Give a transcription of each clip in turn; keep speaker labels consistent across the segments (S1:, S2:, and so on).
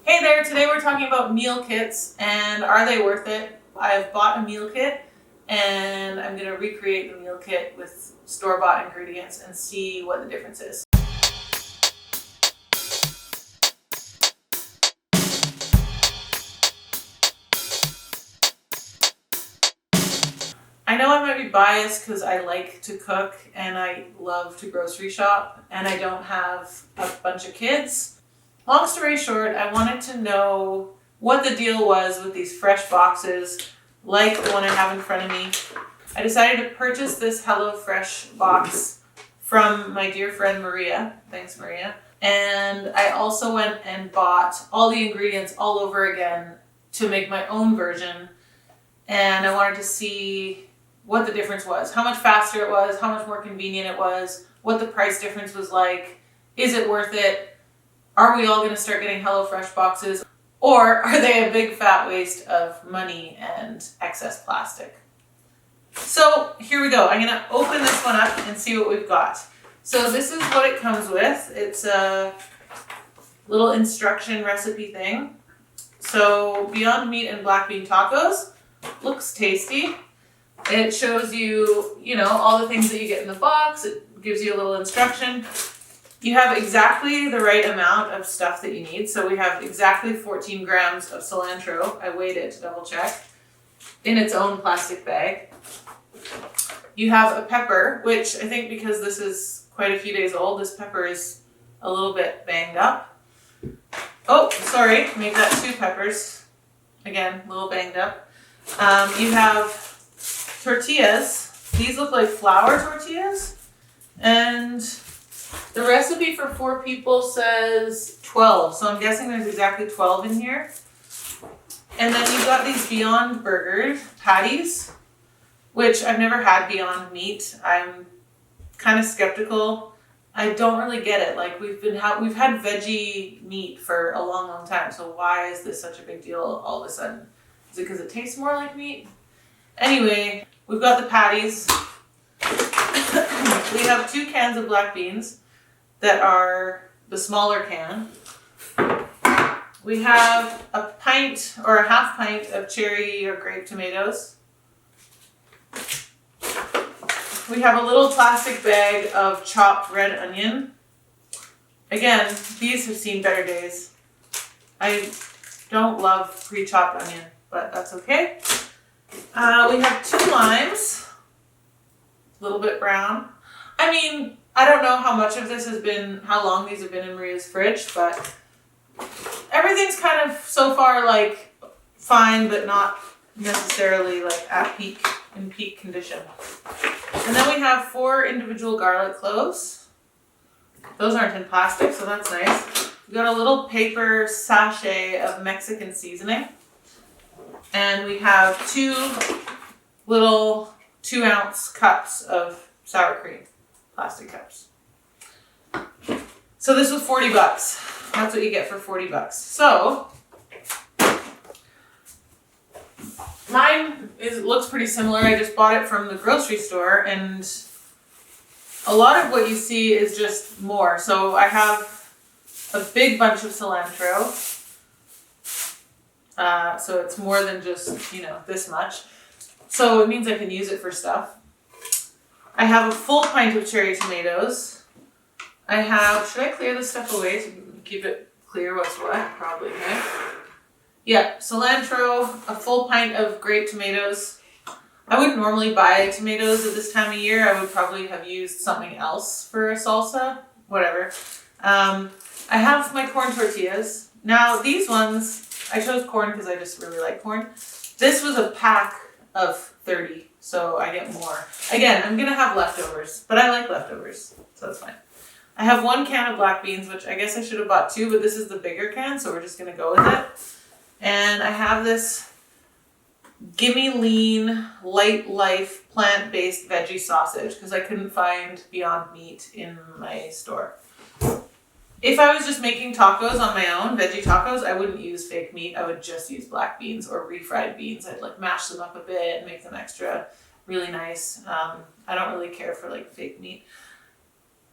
S1: Hey there, today we're talking about meal kits and are they worth it? I've bought a meal kit and I'm going to recreate the meal kit with store-bought ingredients and see what the difference is. I know I might be biased because I like to cook and I love to grocery shop and I don't have a bunch of kids. Long story short, I wanted to know what the deal was with these fresh boxes, like the one I have in front of me. I decided to purchase this HelloFresh box from my dear friend Maria. Thanks, Maria. And I also went and bought all the ingredients all over again to make my own version. And I wanted to see what the difference was, how much faster it was, how much more convenient it was, what the price difference was like, is it worth it? Are we all going to start getting HelloFresh boxes, or are they a big fat waste of money and excess plastic? So here we go. I'm going to open this one up and see what we've got. So this is what it comes with. It's a little instruction recipe thing. So Beyond Meat and black bean tacos. Looks tasty. It shows you, all the things that you get in the box. It gives you a little instruction. You have exactly the right amount of stuff that you need. So we have exactly 14 grams of cilantro. I weighed it to double check. In its own plastic bag. You have a pepper, which I think because this is quite a few days old, this pepper is a little bit banged up. Oh, sorry, made that 2 peppers. Again, a little banged up. You have tortillas. These look like flour tortillas. And the recipe for 4 people says 12. So I'm guessing there's exactly 12 in here. And then you've got these Beyond Burger patties, which I've never had Beyond Meat. I'm kind of skeptical. I don't really get it. Like we've had veggie meat for a long, long time. So why is this such a big deal all of a sudden? Is it because it tastes more like meat? Anyway, we've got the patties. We have 2 cans of black beans that are the smaller can. We have a pint or a half pint of cherry or grape tomatoes. We have a little plastic bag of chopped red onion. Again, these have seen better days. I don't love pre-chopped onion, but that's okay. We have 2 limes, a little bit brown. I mean, I don't know how much of this how long these have been in Maria's fridge, but everything's kind of so far like fine, but not necessarily like in peak condition. And then we have 4 individual garlic cloves. Those aren't in plastic, so that's nice. We've got a little paper sachet of Mexican seasoning. And we have 2 little 2-ounce cups of sour cream, plastic cups. So this was $40. That's what you get for $40. So mine looks pretty similar. I just bought it from the grocery store, and a lot of what you see is just more. So I have a big bunch of cilantro. So it's more than just, this much. So it means I can use it for stuff. I have a full pint of cherry tomatoes. Should I clear this stuff away to keep it clear what's what? Probably, okay? Yeah, cilantro, a full pint of grape tomatoes. I wouldn't normally buy tomatoes at this time of year. I would probably have used something else for a salsa, whatever. I have my corn tortillas. Now these ones, I chose corn because I just really like corn. This was a pack of 30, so I get more. Again, I'm going to have leftovers, but I like leftovers, so that's fine. I have 1 can of black beans, which I guess I should have bought 2, but this is the bigger can, so we're just going to go with it. And I have this Gimme Lean Light Life plant-based veggie sausage because I couldn't find Beyond Meat in my store. If I was just making tacos on my own, veggie tacos, I wouldn't use fake meat. I would just use black beans or refried beans. I'd mash them up a bit and make them extra really nice. I don't really care for fake meat.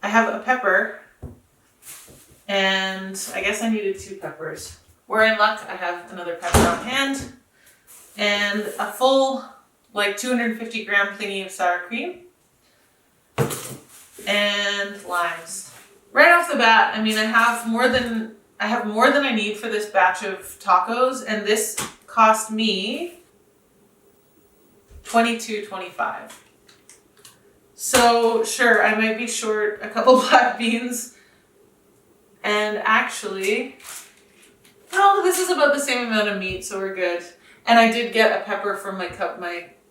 S1: I have a pepper, and I guess I needed 2 peppers. We're in luck, I have another pepper on hand and a full, like 250 gram thingy of sour cream and limes. Right off the bat, I mean, I have more than I need for this batch of tacos, and this cost me $22.25. So sure, I might be short a couple black beans, and actually, no, this is about the same amount of meat, so we're good. And I did get a pepper from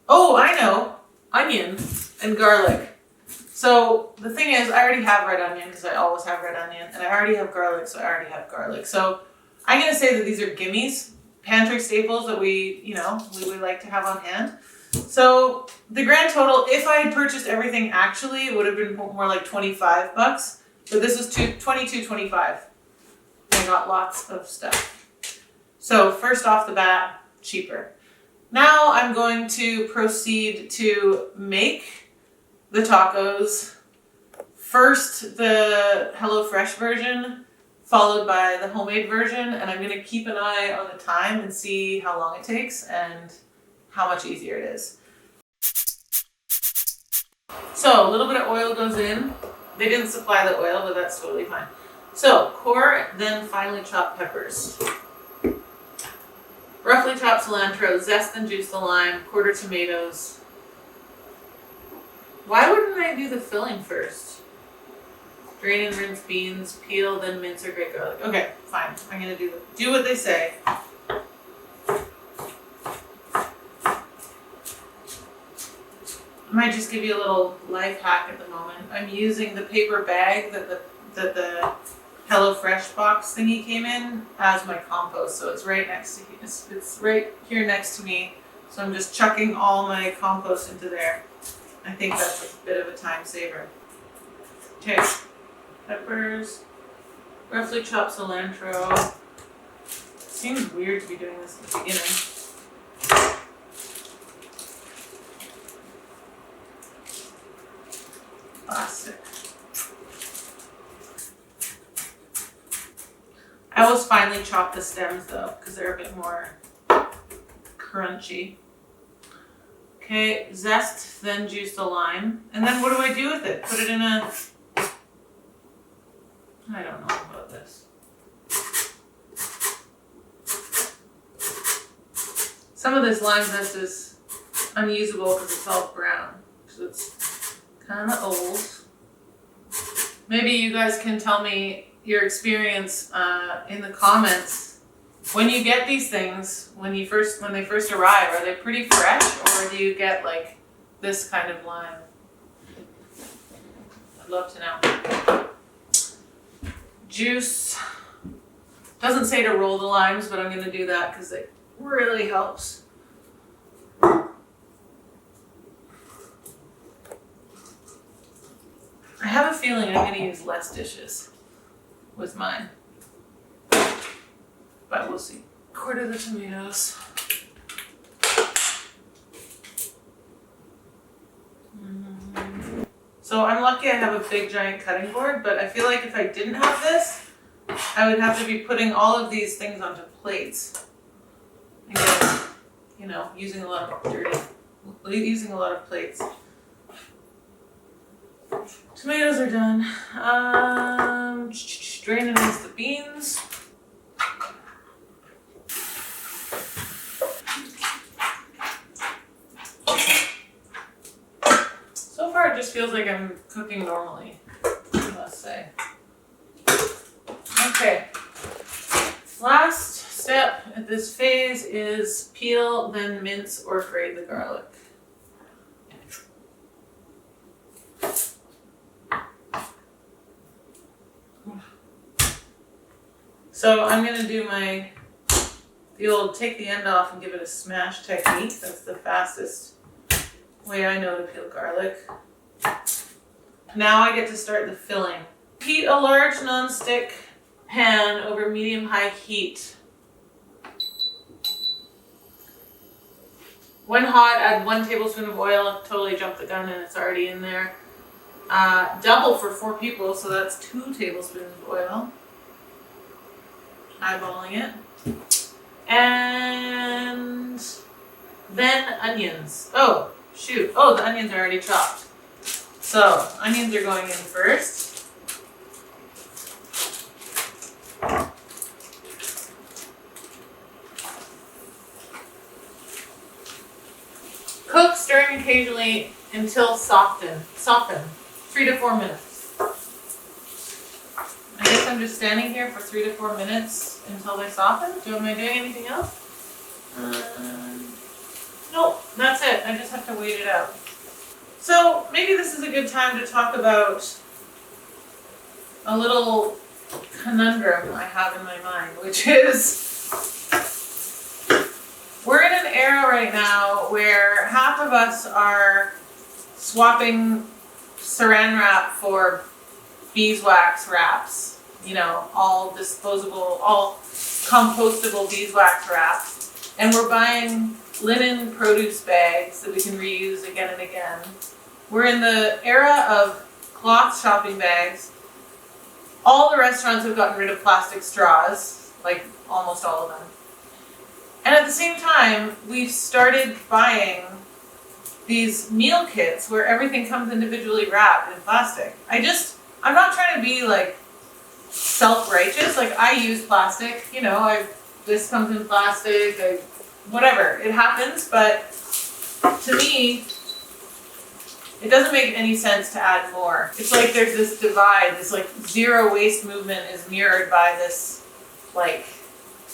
S1: oh, I know, onion and garlic. So the thing is, I already have red onion because I always have red onion, and I already have garlic, so I already have garlic. So I'm gonna say that these are gimmies, pantry staples that we would like to have on hand. So the grand total, if I had purchased everything actually, it would have been more like $25, but this was $22.25. I got lots of stuff. So first off the bat, cheaper. Now I'm going to proceed to make the tacos. First the HelloFresh version, followed by the homemade version, and I'm gonna keep an eye on the time and see how long it takes and how much easier it is. So a little bit of oil goes in. They didn't supply the oil, but that's totally fine. So core, then finely chopped peppers. Roughly chopped cilantro, zest and juice the lime, quarter tomatoes. Why wouldn't I do the filling first? Drain and rinse beans, peel, then mince or grate garlic. Okay, fine. I'm gonna do what they say. I might just give you a little life hack at the moment. I'm using the paper bag that the HelloFresh box thingy came in as my compost. So it's right next to it's right here next to me. So I'm just chucking all my compost into there. I think that's a bit of a time saver. Okay, peppers, roughly chopped cilantro. Seems weird to be doing this at the beginning. Plastic. I always finely chop the stems though, because they're a bit more crunchy. Okay, zest, then juice the lime. And then what do I do with it? Put it in a... I don't know about this. Some of this lime zest is unusable because it's all brown. So it's kind of old. Maybe you guys can tell me your experience in the comments. When you get these things, when they first arrive, are they pretty fresh, or do you get like this kind of lime? I'd love to know. Juice. Doesn't say to roll the limes, but I'm going to do that because it really helps. I have a feeling I'm going to use less dishes with mine. But we'll see. Quarter the tomatoes. So I'm lucky I have a big giant cutting board, but I feel like if I didn't have this, I would have to be putting all of these things onto plates. And get, using a lot of plates. Tomatoes are done. Drain and rinse the beans. So far it just feels like I'm cooking normally, I must say. Okay. Last step at this phase is peel, then mince or grate the garlic. So I'm going to do the old take the end off and give it a smash technique. That's the fastest way I know to peel garlic. Now I get to start the filling. Heat a large non-stick pan over medium-high heat. When hot, add 1 tablespoon of oil. Totally jumped the gun and it's already in there. Double for 4 people, so that's 2 tablespoons of oil. Eyeballing it. And then onions. Oh, shoot. Oh, the onions are already chopped. So, onions are going in first. Cook, stirring occasionally until soften. 3 to 4 minutes. I guess I'm just standing here for 3 to 4 minutes until they soften. Am I doing anything else? Nope, that's it. I just have to wait it out. So maybe this is a good time to talk about a little conundrum I have in my mind, which is we're in an era right now where half of us are swapping saran wrap for beeswax wraps, you know, all disposable, all compostable beeswax wraps, and we're buying linen produce bags that we can reuse again and again. We're in the era of cloth shopping bags. All the restaurants have gotten rid of plastic straws, like almost all of them. And at the same time, we've started buying these meal kits where everything comes individually wrapped in plastic. I'm not trying to be like self-righteous. Like I use plastic, you know, this comes in plastic, whatever, it happens. But to me, it doesn't make any sense to add more. It's like there's this divide, this like zero waste movement is mirrored by this like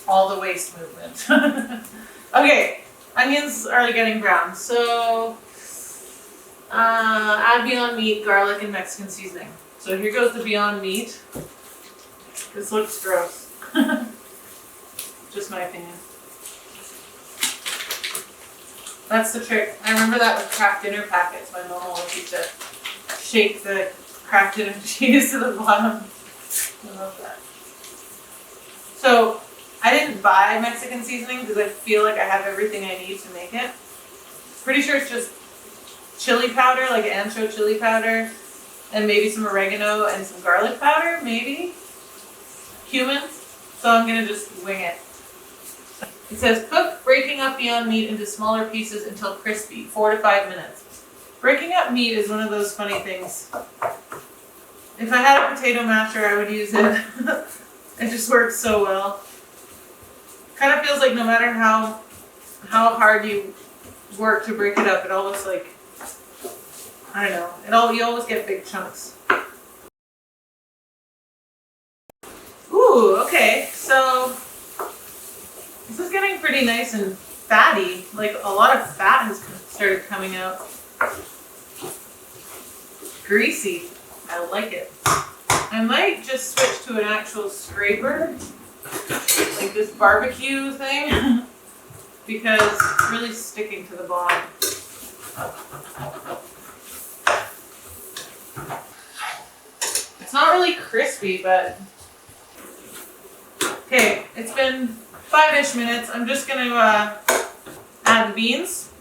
S1: all the waste movement. Okay, onions are getting brown. So add Beyond Meat, garlic, and Mexican seasoning. So here goes the Beyond Meat. This looks gross. Just my opinion. That's the trick. I remember that with Kraft dinner packets. My mom always used to shake the Kraft dinner cheese to the bottom. I love that. So I didn't buy Mexican seasoning because I feel like I have everything I need to make it. Pretty sure it's just chili powder, like ancho chili powder, and maybe some oregano and some garlic powder, maybe. Cumin. So I'm gonna just wing it. It says cook breaking up Beyond Meat into smaller pieces until crispy, 4 to 5 minutes. Breaking up meat is one of those funny things. If I had a potato masher, I would use it. It just works so well. Kind of feels like no matter how hard you work to break it up, it always like, I don't know, you always get big chunks. Ooh, okay, so this is getting pretty nice and fatty. Like a lot of fat has started coming out. Greasy. I like it. I might just switch to an actual scraper, like this barbecue thing, because it's really sticking to the bottom. It's not really crispy, but okay, it's been 5-ish minutes. I'm just gonna add the beans.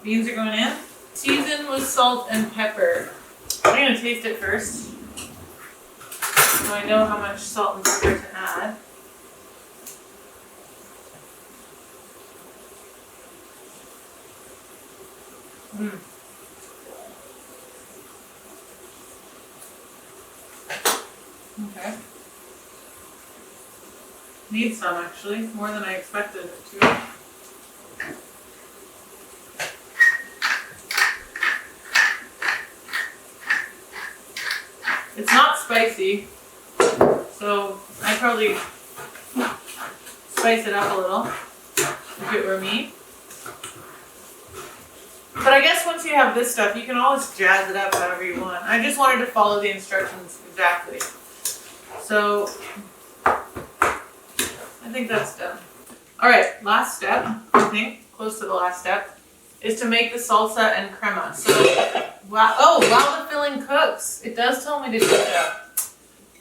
S1: Beans are going in. Season with salt and pepper. I'm gonna taste it first, so I know how much salt and pepper to add. Okay. Need some actually, more than I expected it to. It's not spicy, so I'd probably spice it up a little if it were me. But I guess once you have this stuff, you can always jazz it up however you want. I just wanted to follow the instructions exactly. So I think that's done. All right, last step, I think, close to the last step, is to make the salsa and crema. So, while the filling cooks, it does tell me to do that.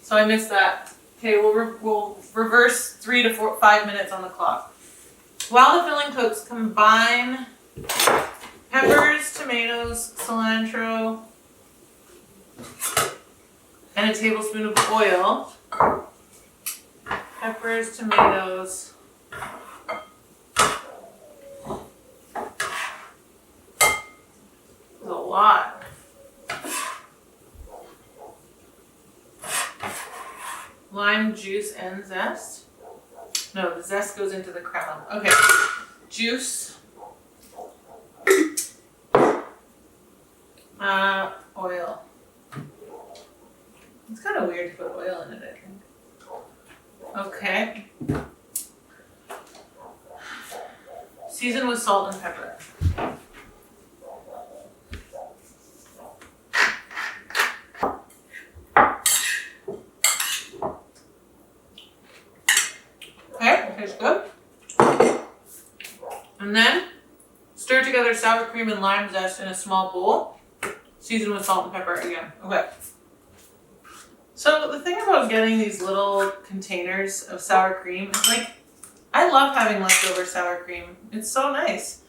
S1: So I missed that. Okay, we'll reverse 3 to 5 minutes on the clock. While the filling cooks, combine peppers, tomatoes, cilantro, and a tablespoon of oil. Peppers, tomatoes, There's a lot. Lime juice and zest? No, the zest goes into the crema. Okay. Juice. Oil. It's kind of weird to put oil in it, I think. Okay. Season with salt and pepper. Okay, tastes good. And then stir together sour cream and lime zest in a small bowl. Season with salt and pepper again. Okay. So the thing about getting these little containers of sour cream is like, I love having leftover sour cream. It's so nice.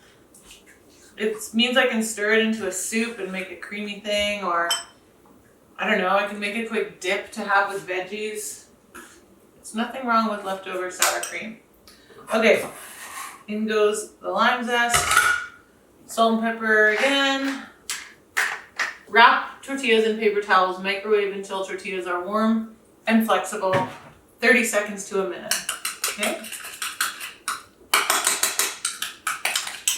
S1: It means I can stir it into a soup and make a creamy thing, or I don't know, I can make a quick dip to have with veggies. There's nothing wrong with leftover sour cream. Okay, in goes the lime zest, salt and pepper again. Wrap tortillas in paper towels, microwave until tortillas are warm and flexible, 30 seconds to a minute. Okay?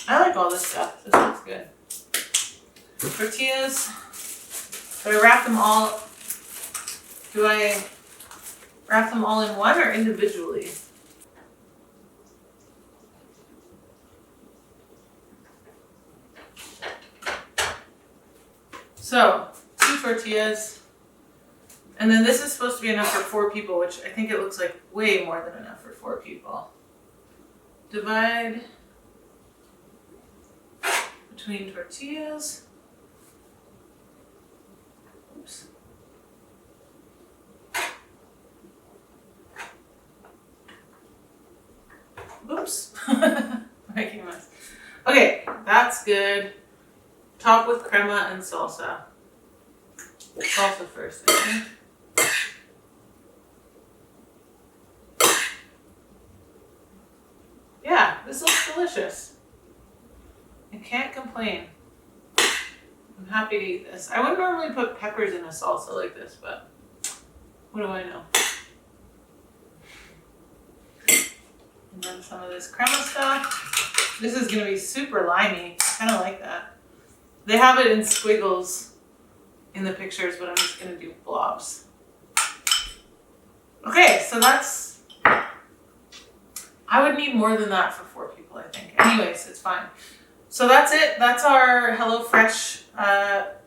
S1: I like all this stuff. This looks good. Tortillas. Do I wrap them all? Do I wrap them all in one or individually? So, 2 tortillas, and then this is supposed to be enough for 4 people, which I think it looks like way more than enough for 4 people. Divide between tortillas. Oops. Oops. Making a mess. Okay, that's good. Top with crema and salsa. Salsa first, I think. Yeah, this looks delicious. I can't complain. I'm happy to eat this. I wouldn't normally put peppers in a salsa like this, but what do I know? And then some of this crema stuff. This is going to be super limey. I kind of like that. They have it in squiggles in the pictures, but I'm just going to do blobs. Okay, so that's... I would need more than that for 4 people, I think. Anyways, it's fine. So that's it. That's our HelloFresh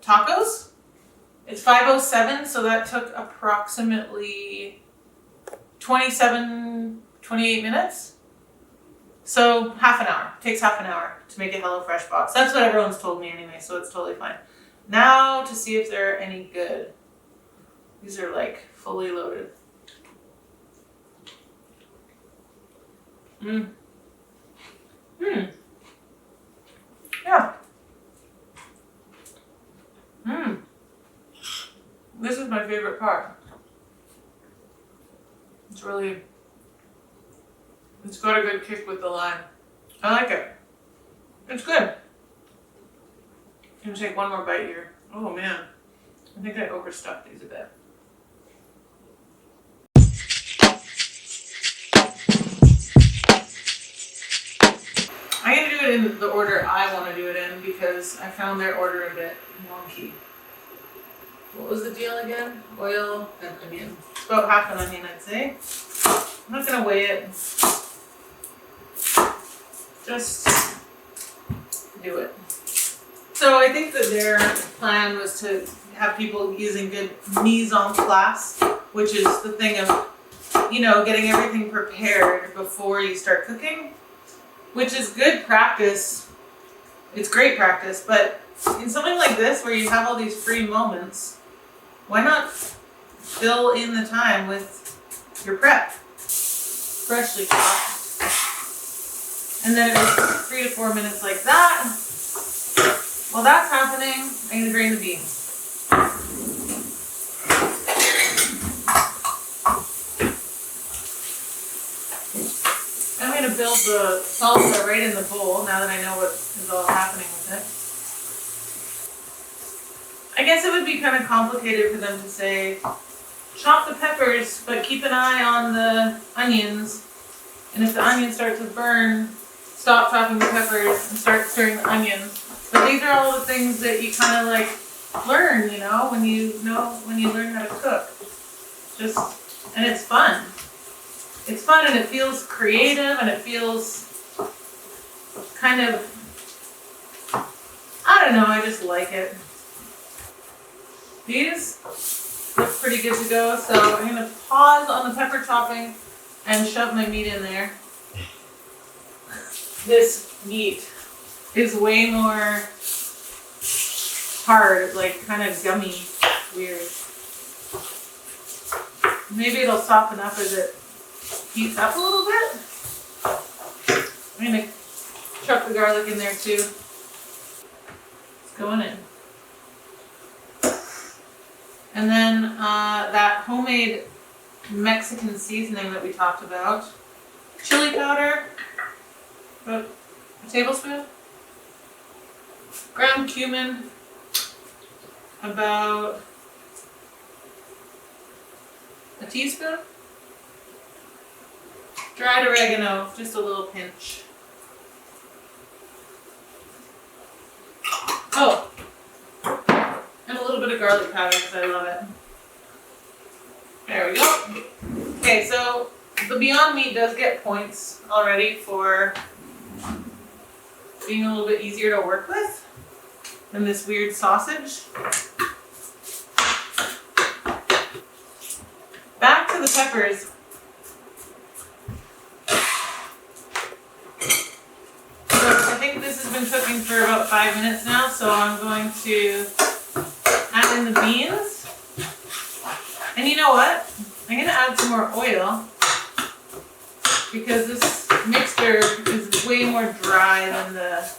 S1: tacos. It's 5:07, so that took approximately 28 minutes. So half an hour. It takes half an hour to make a HelloFresh box. That's what everyone's told me anyway, so it's totally fine. Now to see if they're any good. These are like fully loaded. Yeah. This is my favorite part. It's got a good kick with the lime. I like it. It's good. I'm gonna take one more bite here. Oh man, I think I overstuffed these a bit. I'm gonna do it in the order I want to do it in because I found their order a bit wonky. What was the deal again? Oil and onion. It's about half an onion, I'd say. I'm not gonna weigh it. Just do it. So I think that their plan was to have people using good mise en place, which is the thing of, getting everything prepared before you start cooking, which is good practice. It's great practice, but in something like this where you have all these free moments, why not fill in the time with your prep? Freshly chopped. And then it was 3 to 4 minutes like that. While that's happening, I'm going to drain the beans. I'm going to build the salsa right in the bowl now that I know what is all happening with it. I guess it would be kind of complicated for them to say, chop the peppers, but keep an eye on the onions. And if the onions start to burn, stop chopping the peppers and start stirring the onions. But these are all the things that you kind of like learn, when you learn how to cook. And it's fun. It's fun and it feels creative and it feels kind of, I don't know, I just like it. These look pretty good to go, so I'm going to pause on the pepper chopping and shove my meat in there. This meat is way more hard, like kind of gummy, weird. Maybe it'll soften up as it heats up a little bit. I'm going to chuck the garlic in there too. It's going in. And then that homemade Mexican seasoning that we talked about. Chili powder, about a tablespoon. Ground cumin, about a teaspoon. Dried oregano, just a little pinch. Oh, and a little bit of garlic powder because I love it. There we go. Okay, so the Beyond Meat does get points already for being a little bit easier to work with than this weird sausage. Back to the peppers. So I think this has been cooking for about 5 minutes now, so I'm going to add in the beans. And you know what? I'm going to add some more oil because this mixture is way more dry than the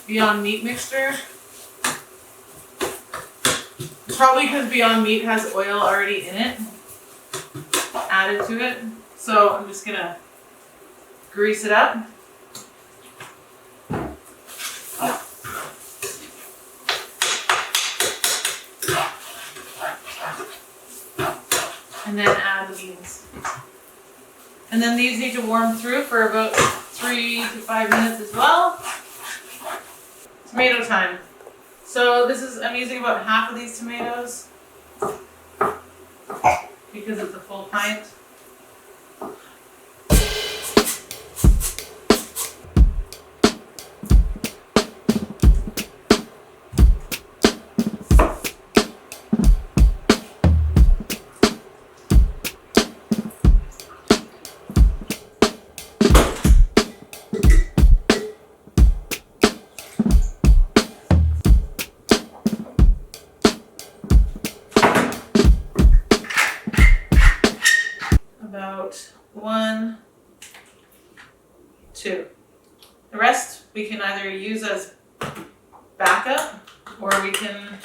S1: Beyond Meat mixture. Probably because Beyond Meat has oil already in it, added to it. So I'm just going to grease it up. And then add the beans. And then these need to warm through for about 3 to 5 minutes as well. Tomato time. So I'm using about half of these tomatoes because it's a full pint. About 1, 2. The rest we can either use as backup or we can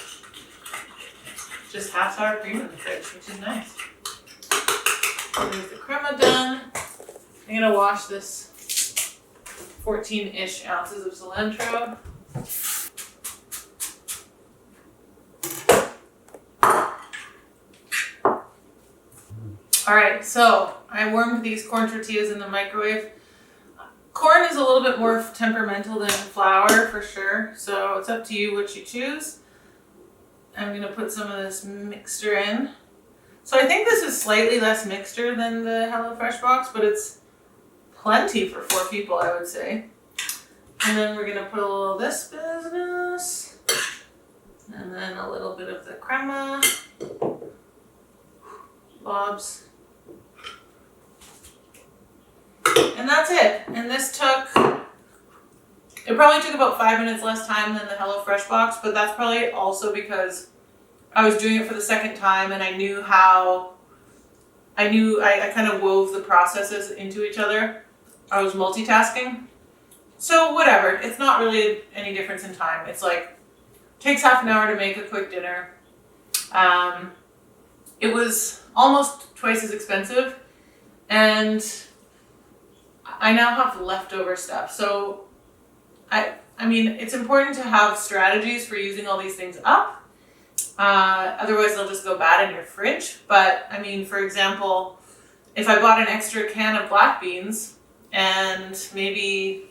S1: just have sour cream in the fridge, which is nice. So there's the crema done. I'm gonna wash this 14-ish ounces of cilantro. All right, so I warmed these corn tortillas in the microwave. Corn is a little bit more temperamental than flour for sure, so it's up to you what you choose. I'm gonna put some of this mixture in. So I think this is slightly less mixture than the HelloFresh box, but it's plenty for 4 people, I would say. And then we're gonna put a little of this business, and then a little bit of the crema, lobs. And that's it. And this it probably took about 5 minutes less time than the HelloFresh box, but that's probably also because I was doing it for the second time and I kind of wove the processes into each other. I was multitasking. So whatever, it's not really any difference in time. It's like, takes half an hour to make a quick dinner. It was almost twice as expensive, and I now have leftover stuff. So I mean, it's important to have strategies for using all these things up. Otherwise, they'll just go bad in your fridge. But I mean, for example, if I bought an extra can of black beans and maybe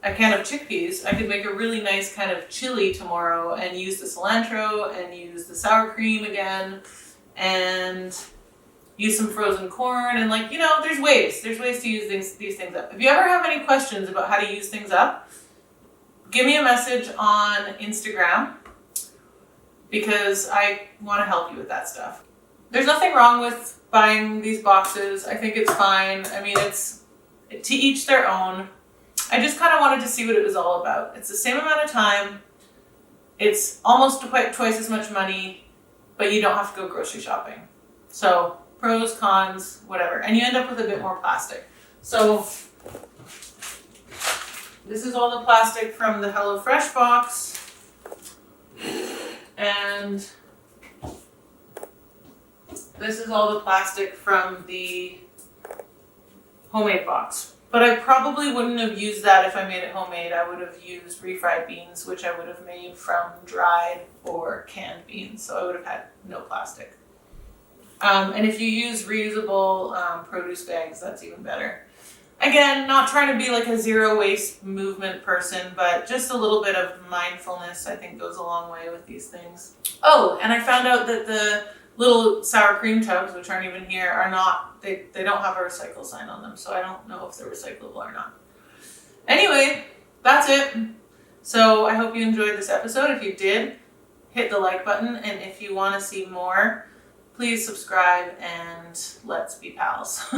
S1: a can of chickpeas, I could make a really nice kind of chili tomorrow and use the cilantro and use the sour cream again and use some frozen corn. And like, you know, there's ways to use these things up. If you ever have any questions about how to use things up, give me a message on Instagram because I want to help you with that stuff. There's nothing wrong with buying these boxes. I think it's fine. I mean, it's to each their own. I just kind of wanted to see what it was all about. It's the same amount of time. It's almost twice as much money, but you don't have to go grocery shopping. So pros, cons, whatever. And you end up with a bit more plastic. So this is all the plastic from the HelloFresh box. And this is all the plastic from the homemade box. But I probably wouldn't have used that if I made it homemade. I would have used refried beans, which I would have made from dried or canned beans. So I would have had no plastic. And if you use reusable produce bags, that's even better. Again, not trying to be like a zero waste movement person, but just a little bit of mindfulness I think goes a long way with these things. Oh, and I found out that the little sour cream tubs, which aren't even here, are not, they don't have a recycle sign on them, so I don't know if they're recyclable or not. Anyway, that's it. So I hope you enjoyed this episode. If you did, hit the like button, and if you want to see more, please subscribe and let's be pals.